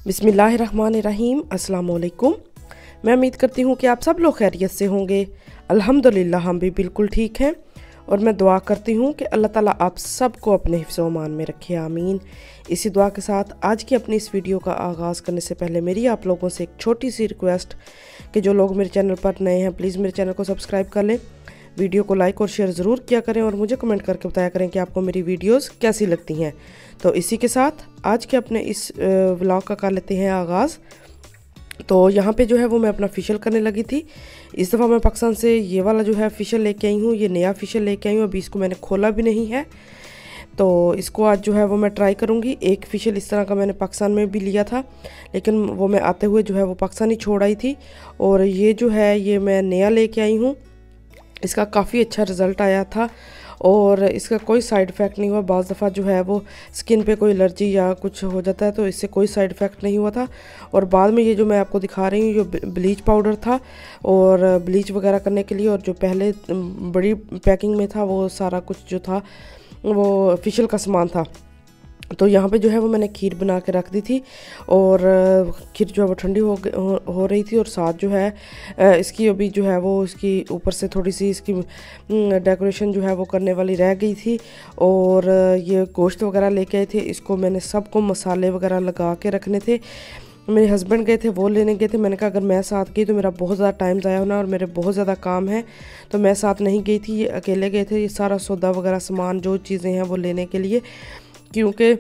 बिस्मिल्लाहिर्रहमानिर्रहीम, अस्सलाम वालेकुम। मैं उम्मीद करती हूँ कि आप सब लोग खैरियत से होंगे। अल्हम्दुलिल्लाह हम भी बिल्कुल ठीक हैं और मैं दुआ करती हूँ कि अल्लाह ताला आप सबको अपने हिफ्ज़-ओ-अमान में रखे, आमीन। इसी दुआ के साथ आज की अपनी इस वीडियो का आगाज़ करने से पहले मेरी आप लोगों से एक छोटी सी रिक्वेस्ट कि जो लोग मेरे चैनल पर नए हैं प्लीज़ मेरे चैनल को सब्सक्राइब कर लें, वीडियो को लाइक और शेयर ज़रूर किया करें और मुझे कमेंट करके बताया करें कि आपको मेरी वीडियोस कैसी लगती हैं। तो इसी के साथ आज के अपने इस व्लॉग का कर लेते हैं आगाज़। तो यहाँ पे जो है वो मैं अपना फेशियल करने लगी थी। इस दफ़ा मैं पाकिस्तान से ये वाला जो है फेशियल लेके आई हूँ, ये नया फेशियल लेके आई हूँ। अभी इसको मैंने खोला भी नहीं है, तो इसको आज जो है वो मैं ट्राई करूँगी। एक फेशियल इस तरह का मैंने पाकिस्तान में भी लिया था, लेकिन वो मैं आते हुए जो है वो पाकिस्तान ही छोड़ आई थी। और ये जो है ये मैं नया लेके आई हूँ। इसका काफ़ी अच्छा रिज़ल्ट आया था और इसका कोई साइड इफ़ेक्ट नहीं हुआ। बाज़ दफ़ा जो है वो स्किन पे कोई एलर्जी या कुछ हो जाता है, तो इससे कोई साइड इफ़ेक्ट नहीं हुआ था। और बाद में ये जो मैं आपको दिखा रही हूँ जो ब्लीच पाउडर था और ब्लीच वगैरह करने के लिए, और जो पहले बड़ी पैकिंग में था वो सारा कुछ जो था वो फेशियल का सामान था। तो यहाँ पे जो है वो मैंने खीर बना के रख दी थी और खीर जो है वो ठंडी हो रही थी। और साथ जो है इसकी अभी जो है वो इसकी ऊपर से थोड़ी सी इसकी डेकोरेशन जो है वो करने वाली रह गई थी। और ये गोश्त वगैरह लेके आए थे, इसको मैंने सबको मसाले वगैरह लगा के रखने थे। मेरे हस्बैंड गए थे, वो लेने गए थे। मैंने कहा अगर मैं साथ गई तो मेरा बहुत ज़्यादा टाइम ज़ाया होना और मेरे बहुत ज़्यादा काम है, तो मैं साथ नहीं गई थी। ये अकेले गए थे, ये सारा सौदा वगैरह सामान जो चीज़ें हैं वो लेने के लिए, क्योंकि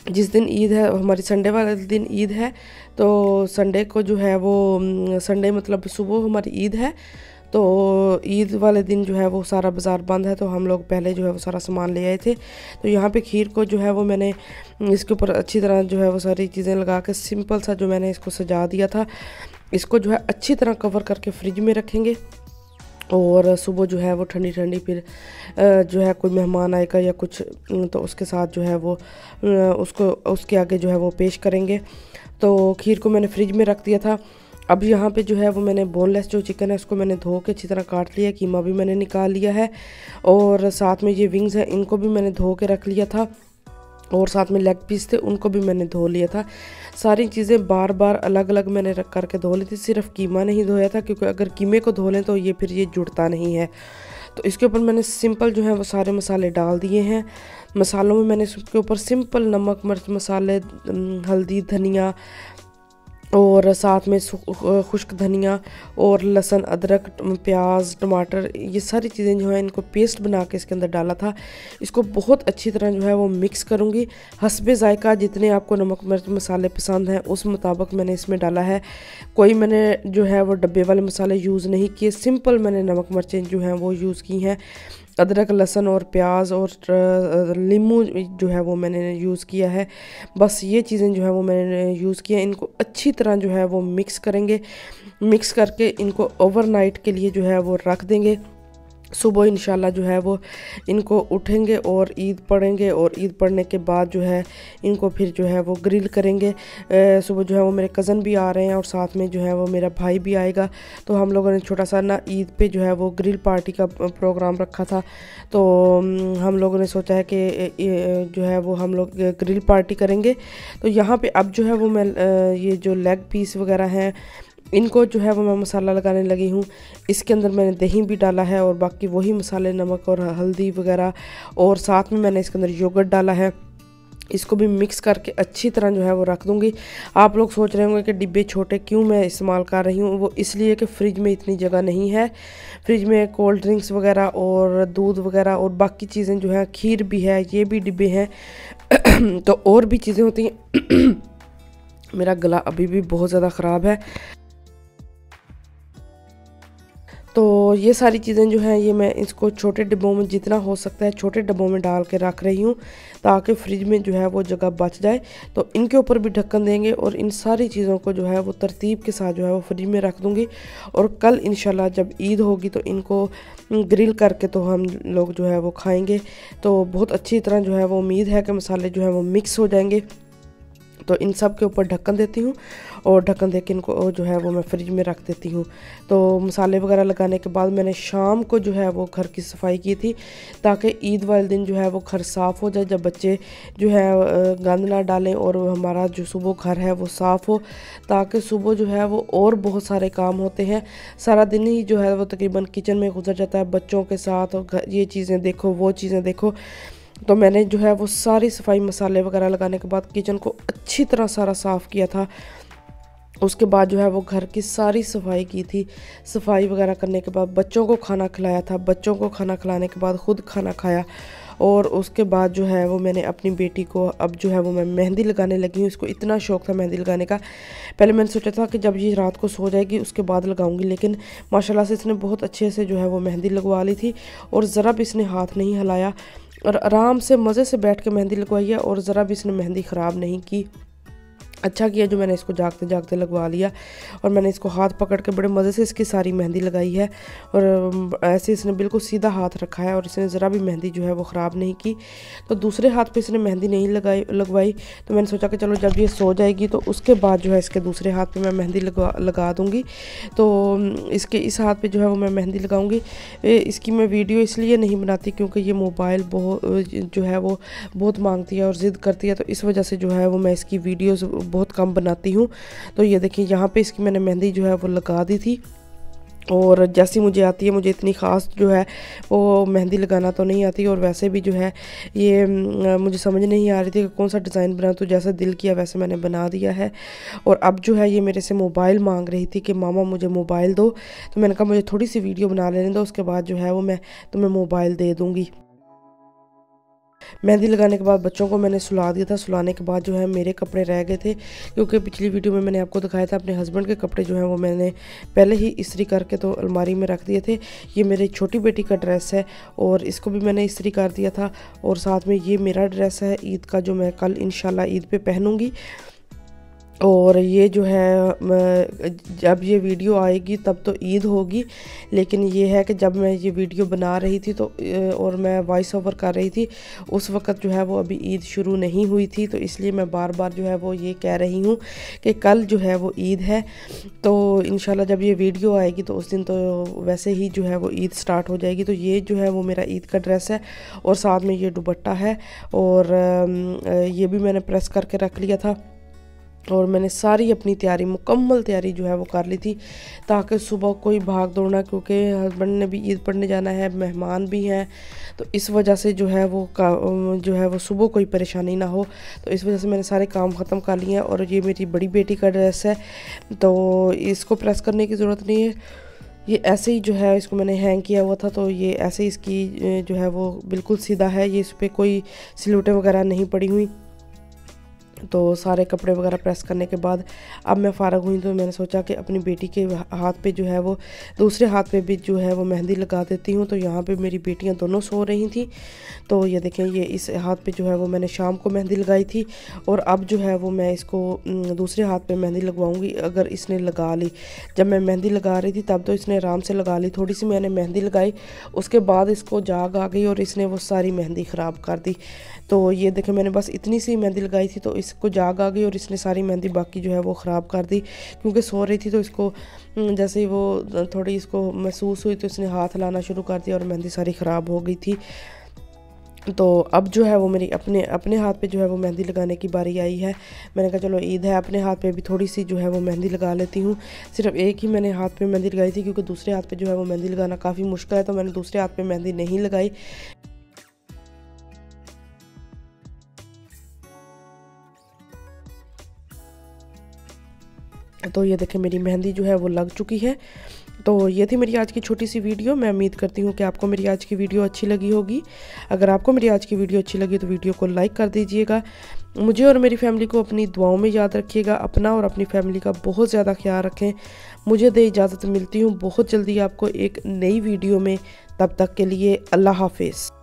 जिस दिन ईद है हमारी संडे वाले दिन ईद है। तो संडे को जो है वो संडे मतलब सुबह हमारी ईद है, तो ईद वाले दिन जो है वो सारा बाज़ार बंद है। तो हम लोग पहले जो है वो सारा सामान ले आए थे। तो यहाँ पे खीर को जो है वो मैंने इसके ऊपर अच्छी तरह जो है वो सारी चीज़ें लगा के सिंपल सा जो मैंने इसको सजा दिया था। इसको जो है अच्छी तरह कवर करके फ्रिज में रखेंगे और सुबह जो है वो ठंडी ठंडी फिर जो है कोई मेहमान आएगा या कुछ, तो उसके साथ जो है वो उसको उसके आगे जो है वो पेश करेंगे। तो खीर को मैंने फ्रिज में रख दिया था। अब यहाँ पे जो है वो मैंने बोनलेस जो चिकन है उसको मैंने धो के अच्छी तरह काट लिया, कीमा भी मैंने निकाल लिया है और साथ में ये विंग्स हैं इनको भी मैंने धो के रख लिया था और साथ में लेग पीस थे उनको भी मैंने धो लिया था। सारी चीज़ें बार बार अलग अलग मैंने रख करके धो ली थी, सिर्फ कीमा नहीं धोया था, क्योंकि अगर कीमे को धो लें तो ये फिर ये जुड़ता नहीं है। तो इसके ऊपर मैंने सिंपल जो है वो सारे मसाले डाल दिए हैं। मसालों में मैंने इसके ऊपर सिंपल नमक मिर्च मसाले, हल्दी, धनिया और साथ में खुश्क धनिया और लहसुन, अदरक, प्याज, टमाटर, ये सारी चीज़ें जो है इनको पेस्ट बना के इसके अंदर डाला था। इसको बहुत अच्छी तरह जो है वो मिक्स करूँगी। हस्बे जायका जितने आपको नमक मिर्च मसाले पसंद हैं उस मुताबिक मैंने इसमें डाला है। कोई मैंने जो है वो डब्बे वाले मसाले यूज़ नहीं किए, सिंपल मैंने नमक मिर्चें जो हैं वो यूज़ की हैं। अदरक, लहसुन और प्याज और नींबू जो है वो मैंने यूज़ किया है। बस ये चीज़ें जो है वो मैंने यूज़ किया। इनको अच्छी तरह जो है वो मिक्स करेंगे। मिक्स करके इनको ओवरनाइट के लिए जो है वो रख देंगे। सुबह इंशाल्लाह जो है वो इनको उठेंगे और ईद पढ़ेंगे और ईद पढ़ने के बाद जो है इनको फिर जो है वो ग्रिल करेंगे। सुबह जो है वो मेरे कज़न भी आ रहे हैं और साथ में जो है वो मेरा भाई भी आएगा। तो हम लोगों ने छोटा सा ना ईद पे जो है वो ग्रिल पार्टी का प्रोग्राम रखा था। तो हम लोगों ने सोचा है कि जो है वो हम लोग ग्रिल पार्टी करेंगे। तो यहाँ पे अब जो है वो मैं ये जो लेग पीस वगैरह हैं इनको जो है वो मैं मसाला लगाने लगी हूँ। इसके अंदर मैंने दही भी डाला है और बाकी वही मसाले, नमक और हल्दी वगैरह, और साथ में मैंने इसके अंदर योगर्ट डाला है। इसको भी मिक्स करके अच्छी तरह जो है वो रख दूँगी। आप लोग सोच रहे होंगे कि डिब्बे छोटे क्यों मैं इस्तेमाल कर रही हूँ, वो इसलिए कि फ़्रिज में इतनी जगह नहीं है। फ्रिज में कोल्ड ड्रिंक्स वगैरह और दूध वगैरह और बाकी चीज़ें जो है, खीर भी है, ये भी डिब्बे हैं तो और भी चीज़ें होती हैं मेरा गला अभी भी बहुत ज़्यादा ख़राब है। तो ये सारी चीज़ें जो हैं ये मैं इसको छोटे डिब्बों में जितना हो सकता है छोटे डिब्बों में डाल के रख रही हूँ, ताकि फ्रिज में जो है वो जगह बच जाए। तो इनके ऊपर भी ढक्कन देंगे और इन सारी चीज़ों को जो है वो तरतीब के साथ जो है वो फ्रिज में रख दूँगी। और कल इंशाल्लाह जब ईद होगी तो इनको ग्रिल करके तो हम लोग जो है वो खाएँगे। तो बहुत अच्छी तरह जो है वो उम्मीद है कि मसाले जो है वो मिक्स हो जाएंगे। तो इन सब के ऊपर ढक्कन देती हूँ और ढक्कन दे के इनको जो है वो मैं फ्रिज में रख देती हूँ। तो मसाले वगैरह लगाने के बाद मैंने शाम को जो है वो घर की सफाई की थी, ताकि ईद वाले दिन जो है वो घर साफ़ हो जाए, जब बच्चे जो है गंद ना डालें और हमारा जो सुबह घर है वो साफ़ हो, ताकि सुबह जो है वो और बहुत सारे काम होते हैं। सारा दिन ही जो है वो तकरीबन किचन में गुजर जाता है बच्चों के साथ, और ये चीज़ें देखो वो चीज़ें देखो। तो मैंने जो है वो सारी सफाई मसाले वगैरह लगाने के बाद किचन को अच्छी तरह सारा साफ़ किया था। उसके बाद जो है वो घर की सारी सफाई की थी। सफाई वगैरह करने के बाद बच्चों को खाना खिलाया था। बच्चों को खाना खिलाने के बाद ख़ुद खाना खाया, और उसके बाद जो है वो मैंने अपनी बेटी को अब जो है वो मैं मेहंदी लगाने लगी हूँ। इसको इतना शौक़ था मेहंदी लगाने का। पहले मैंने सोचा था कि जब ये रात को सो जाएगी उसके बाद लगाऊंगी, लेकिन माशाल्लाह से इसने बहुत अच्छे से जो है वो मेहंदी लगवा ली थी, और ज़रा भी इसने हाथ नहीं हिलाया और आराम से मज़े से बैठ के मेहंदी लगवाई है, और ज़रा भी इसने मेहंदी ख़राब नहीं की। अच्छा किया जो मैंने इसको जागते जागते लगवा लिया, और मैंने इसको हाथ पकड़ के बड़े मज़े से इसकी सारी मेहंदी लगाई है, और ऐसे इसने बिल्कुल सीधा हाथ रखा है, और इसने ज़रा भी मेहंदी जो है वो ख़राब नहीं की। तो दूसरे हाथ पे इसने मेहंदी नहीं लगवाई। तो मैंने सोचा कि चलो जब ये सो जाएगी तो उसके बाद जो है इसके दूसरे हाथ पे मैं मेहंदी लगा दूँगी। तो इसके इस हाथ पे जो है वो मैं मेहंदी लगाऊँगी। इसकी मैं वीडियो इसलिए नहीं बनाती क्योंकि ये मोबाइल जो है वो बहुत मांगती है और ज़िद करती है, तो इस वजह से जो है वो मैं इसकी वीडियोज़ बहुत कम बनाती हूँ। तो ये देखिए यहाँ पे इसकी मैंने मेहंदी जो है वो लगा दी थी, और जैसी मुझे आती है, मुझे इतनी ख़ास जो है वो मेहंदी लगाना तो नहीं आती, और वैसे भी जो है ये मुझे समझ नहीं आ रही थी कि कौन सा डिज़ाइन बनाऊँ, तो जैसा दिल किया वैसे मैंने बना दिया है। और अब जो है ये मेरे से मोबाइल मांग रही थी कि मामा मुझे मोबाइल दो, तो मैंने कहा मुझे थोड़ी सी वीडियो बना लेने दो, उसके बाद जो है वो मैं तुम्हें मोबाइल दे दूँगी। मेहंदी लगाने के बाद बच्चों को मैंने सुला दिया था। सुलाने के बाद जो है मेरे कपड़े रह गए थे, क्योंकि पिछली वीडियो में मैंने आपको दिखाया था अपने हस्बैंड के कपड़े जो हैं वो मैंने पहले ही इस्त्री करके तो अलमारी में रख दिए थे। ये मेरी छोटी बेटी का ड्रेस है, और इसको भी मैंने इस्त्री कर दिया था, और साथ में ये मेरा ड्रेस है ईद का, जो मैं कल इंशाल्लाह ईद पे पहनूंगी। और ये जो है जब ये वीडियो आएगी तब तो ईद होगी, लेकिन ये है कि जब मैं ये वीडियो बना रही थी तो और मैं वॉइस ओवर कर रही थी, उस वक़्त जो है वो अभी ईद शुरू नहीं हुई थी, तो इसलिए मैं बार बार जो है वो ये कह रही हूँ कि कल जो है वो ईद है। तो इंशाल्लाह जब ये वीडियो आएगी तो उस दिन तो वैसे ही जो है वो ईद स्टार्ट हो जाएगी। तो ये जो है वो मेरा ईद का ड्रेस है, और साथ में ये दुपट्टा है, और ये भी मैंने प्रेस करके रख लिया था। और मैंने सारी अपनी तैयारी, मुकम्मल तैयारी जो है वो कर ली थी, ताकि सुबह कोई भाग दौड़ना, क्योंकि हस्बैंड ने भी ईद पढ़ने जाना है, मेहमान भी हैं, तो इस वजह से जो है वो सुबह कोई परेशानी ना हो। तो इस वजह से मैंने सारे काम ख़त्म कर लिए हैं। और ये मेरी बड़ी बेटी का ड्रेस है, तो इसको प्रेस करने की ज़रूरत नहीं है, ये ऐसे ही जो है इसको मैंने हैंग किया हुआ था, तो ये ऐसे ही इसकी जो है वो बिल्कुल सीधा है, ये इस पर कोई सिलवटें वगैरह नहीं पड़ी हुई। तो सारे कपड़े वगैरह प्रेस करने के बाद अब मैं फ़ारग हुई, तो मैंने सोचा कि अपनी बेटी के हाथ पे जो है वो दूसरे हाथ पे भी जो है वो मेहंदी लगा देती हूँ। तो यहाँ पे मेरी बेटियाँ दोनों सो रही थी, तो ये देखें ये इस हाथ पे जो है वो मैंने शाम को मेहंदी लगाई थी, और अब जो है वो मैं इसको दूसरे हाथ पे मेहंदी लगवाऊँगी अगर इसने लगा ली। जब मैं मेहंदी लगा रही थी तब तो इसने आराम से लगा ली, थोड़ी सी मैंने मेहंदी लगाई, उसके बाद इसको जाग आ गई और इसने वो सारी मेहंदी ख़राब कर दी। तो ये देखें मैंने बस इतनी सी मेहंदी लगाई थी, तो इसको जाग आ गई और इसने सारी मेहंदी बाकी जो है वो ख़राब कर दी, क्योंकि सो रही थी। तो इसको जैसे ही वो थोड़ी इसको महसूस हुई तो इसने हाथ लाना शुरू कर दिया और मेहंदी सारी ख़राब हो गई थी। तो अब जो है वो मेरी अपने हाथ पे जो है वो मेहंदी लगाने की बारी आई है। मैंने कहा चलो ईद है, अपने हाथ पे भी थोड़ी सी जो है वो मेहंदी लगा लेती हूँ। सिर्फ एक ही मैंने हाथ पे मेहंदी लगाई थी, क्योंकि दूसरे हाथ पे जो है वो मेहंदी लगाना काफ़ी मुश्किल है, तो मैंने दूसरे हाथ पे मेहंदी नहीं लगाई। तो ये देखें मेरी मेहंदी जो है वो लग चुकी है। तो ये थी मेरी आज की छोटी सी वीडियो। मैं उम्मीद करती हूँ कि आपको मेरी आज की वीडियो अच्छी लगी होगी। अगर आपको मेरी आज की वीडियो अच्छी लगी तो वीडियो को लाइक कर दीजिएगा। मुझे और मेरी फैमिली को अपनी दुआओं में याद रखिएगा। अपना और अपनी फैमिली का बहुत ज़्यादा ख्याल रखें। मुझे दे इजाज़त, मिलती हूँ बहुत जल्दी आपको एक नई वीडियो में। तब तक के लिए अल्लाह हाफिज़।